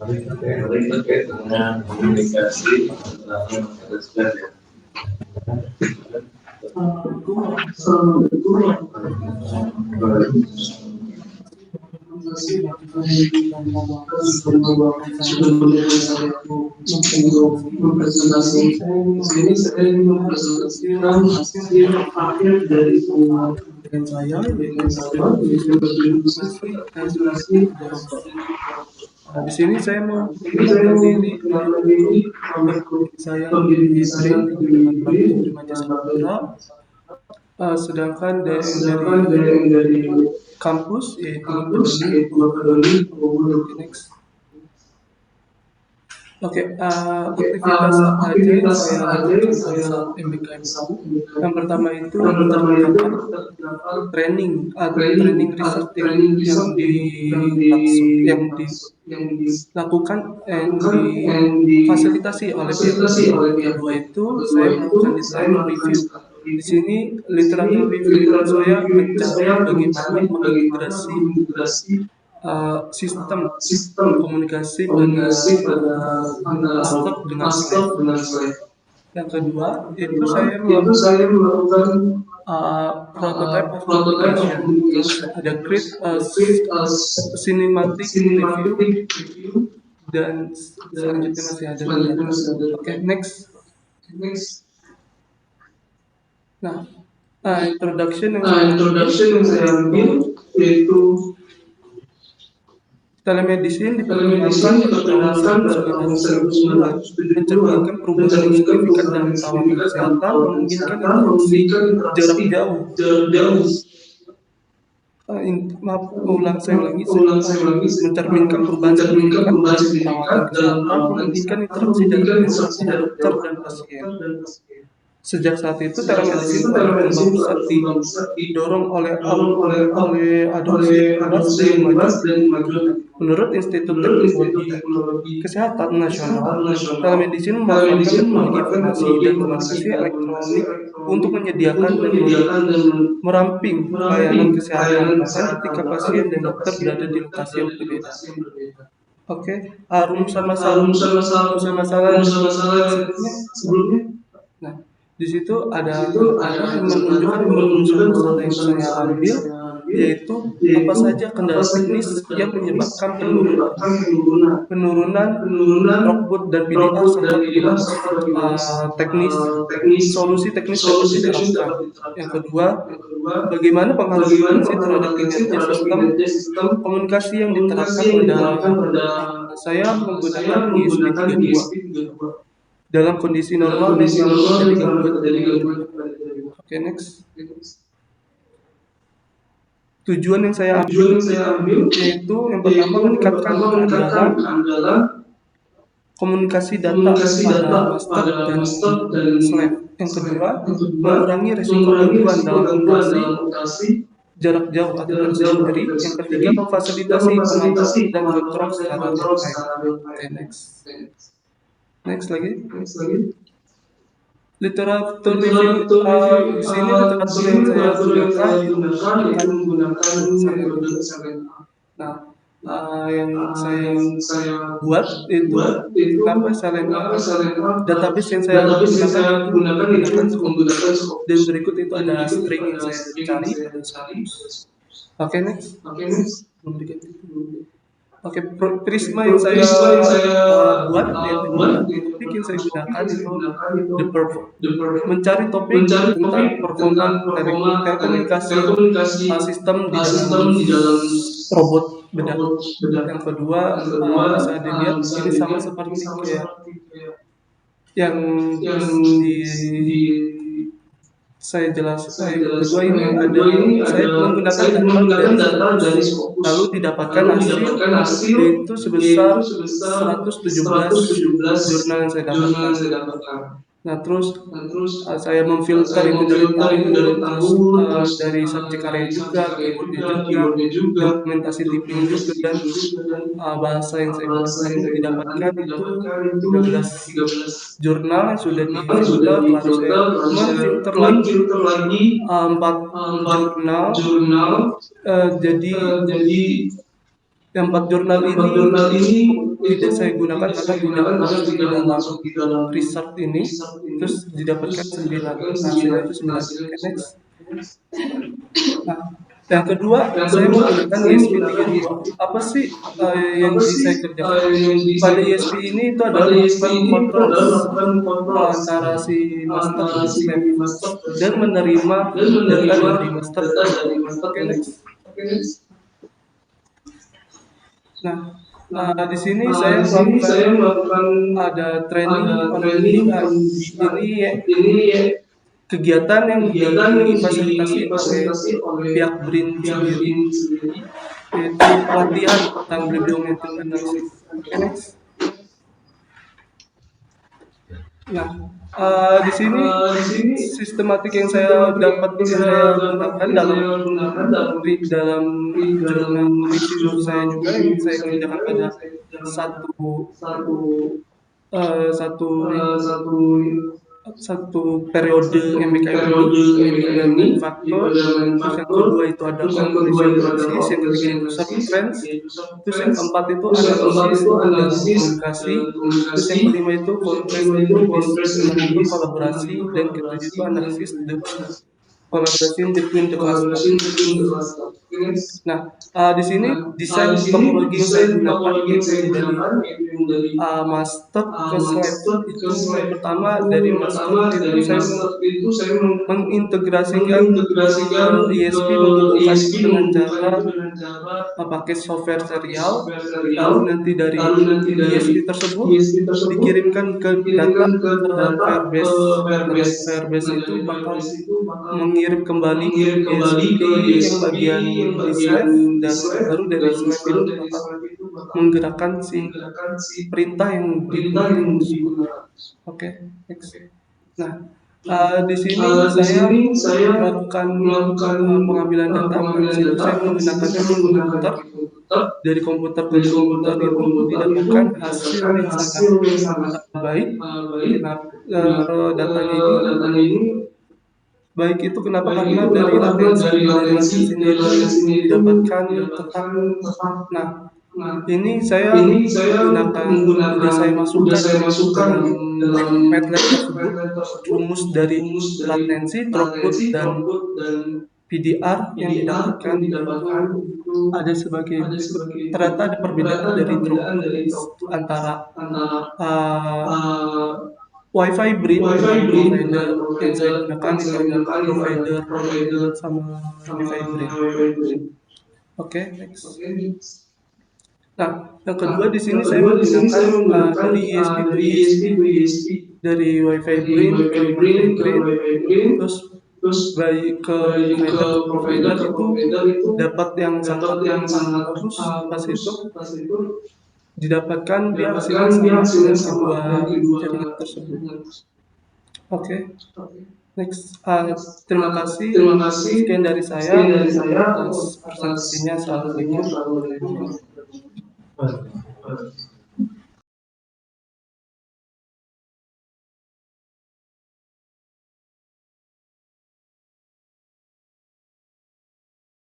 Paling terkait dengan komunikasi antara masyarakat ya. Mempresentasi di sini saya mempresentasikan hasil akhir dari semua dengan saya yaitu berdiskusi aspirasi ada rokok. Nah, di sini saya mau memperkenalkan diri saya pembimbing Fitri saya di dengan kampus Brin Remaja Saputra. Sedangkan sedangkan dari kampus yaitu kampus akademi. yaitu akademi Next. Oke, aktivitas apa aja yang saya lakukan pada saat MBKM itu? Yang pertama itu terdapat training research yang dilakukan yang difasilitasi oleh pihak. Kedua itu saya melakukan literatur review. Di sini literatur review itu saya mencari bagaimana mengintegrasi sistem komunikasi pada master dengan slide. Yang kedua itu saya melakukan prototype of communication. Ada create cinematic review dan selanjutnya masih ada. Oke, next. Nah, introduction yang saya ambil yaitu telemedicine diperkenalkan tahun 1970-an, mencerminkan perubahan yang signifikan dalam perawatan kesehatan, memungkinkan interaksi jarak jauh. Saya ulangi, mencerminkan perubahan signifikan dalam perawatan kesehatan, memungkinkan interaksi jarak jauh antara dokter dan pasien. Sejak saat itu telemedicine telah berkembang pesat didorong oleh adopsi luas dan maju. Menurut Institut Teknologi Kesehatan Nasional, telemedicine memanfaatkan teknologi informasi dan komunikasi elektronik untuk menyediakan dan meramping layanan kesehatan bahkan ketika pasien dan dokter berada di lokasi yang berbeda. Oke, rumusan masalah sebelumnya. Nah, di situ ada yang menunjukkan rumusan masalah yang saya ambil, yaitu apa saja kendala teknis yang menyebabkan penurunan output dan PDA serta solusi teknis dapat diterapkan. Yang kedua, bagaimana pengaruh frekuensi terhadap kinerja sistem komunikasi yang diterapkan pada saya menggunakan ISP 32 dalam kondisi normal dan terjadi gangguan. Oke, next. Tujuan yang saya ambil yaitu yang pertama meningkatkan keandalan komunikasi data pada master dan slide. Yang kedua, mengurangi risiko gangguan dalam operasi jarak jauh atau tersendiri. Yang ketiga, memfasilitasi pemantauan dan kontrol secara real time. Oke, next lagi. Literatur review di sini literatur yang saya gunakan yang saya buat itu database yang saya gunakan dan berikut itu ada string yang saya cari. Oke, next. Oke, prisma yang saya buat topik yang saya gunakan itu mencari topik tentang performa telekomunikasi sistem di dalam robot bedah. Yang kedua, bisa dilihat ini sama seperti kayak yang saya jelaskan. Kedua ini saya menggunakan data dari Scopus, lalu didapatkan hasil itu sebesar 117 jurnal yang saya dapatkan. Nah, terus saya memfilter itu dari tahu, terus dari subjek area juga, keyboardnya juga, dokumentasi typing juga, dan bahasa yang saya gunakan didapatkan itu 13 jurnal yang sudah difilter, lalu saya memfilter lagi 4 jurnal. Jadi yang 4 jurnal ini tidak saya gunakan karena tidak masuk di dalam research ini, terus didapatkan 9, hasilnya itu 9. Oke, next. Nah, yang kedua saya menggunakan ESP32. Apa sih yang saya kerjakan pada ESP ini? Itu adalah melakukan kontrol antara si master dan slave dan menerima data dari master. Oke, next. Nah, di sini saya melakukan ada training ini kegiatan yang difasilitasi oleh pihak BRIN sendiri, yaitu pelatihan tentang bibliometrik analisis. Oke, next. Nah, di sini sistematik yang saya dapat saya gunakan dalam jurnal review saya juga yang saya kerjakan pada satu periode MBKM ini faktor. Terus yang kedua itu ada composition analysis, yang ketiga itu subtrends, terus yang keempat itu analisis komunikasi, terus yang kelima itu contrast itu kolaborasi, dan ketujuh itu analisis collaboration between the cluster. Nah, di sini desain topologi yang saya gunakan dari master ke slide itu yang pertama dari master itu saya mengintegrasikan ESP menggunakan cara pakai software serial, lalu nanti dari ESP tersebut dikirimkan ke data Firebase itu bakal mengirim kembali ESP yang bagian desain, dan baru dari slide itu bakal menggerakkan si perintah yang digunakan. Oke, next. Nah, di sini saya melakukan pengambilan data. Di situ saya menggunakan komputer. Dari komputer ke komputer itu didapatkan hasil yang sangat baik. Nah, datanya ini baik itu kenapa? Karena dari latensi ini didapatkan tetap. Nah, ini saya menggunakan saya masukkan dalam MATLAB tersebut rumus dari latensi, throughput, dan PDR yang didapatkan itu ada sebagai ternyata ada perbedaan dari throughput antara Wi-Fi BRIN provider yang saya gunakan itu adalah provider sama Wi-Fi BRIN. Oke, next. Nah, yang kedua di sini saya menggunakan dari ESP ke ESP, dari Wi-Fi BRIN ke Wi-Fi BRIN, terus baik ke provider itu dapat yang sangat bagus. Pas itu didapatkan dia hasilnya sama kedua jaringan tersebut. Oke. Next, terima kasih. Sekian dari saya. Presentasinya. Assalamualaikum warahmatullahi wabarakatuh.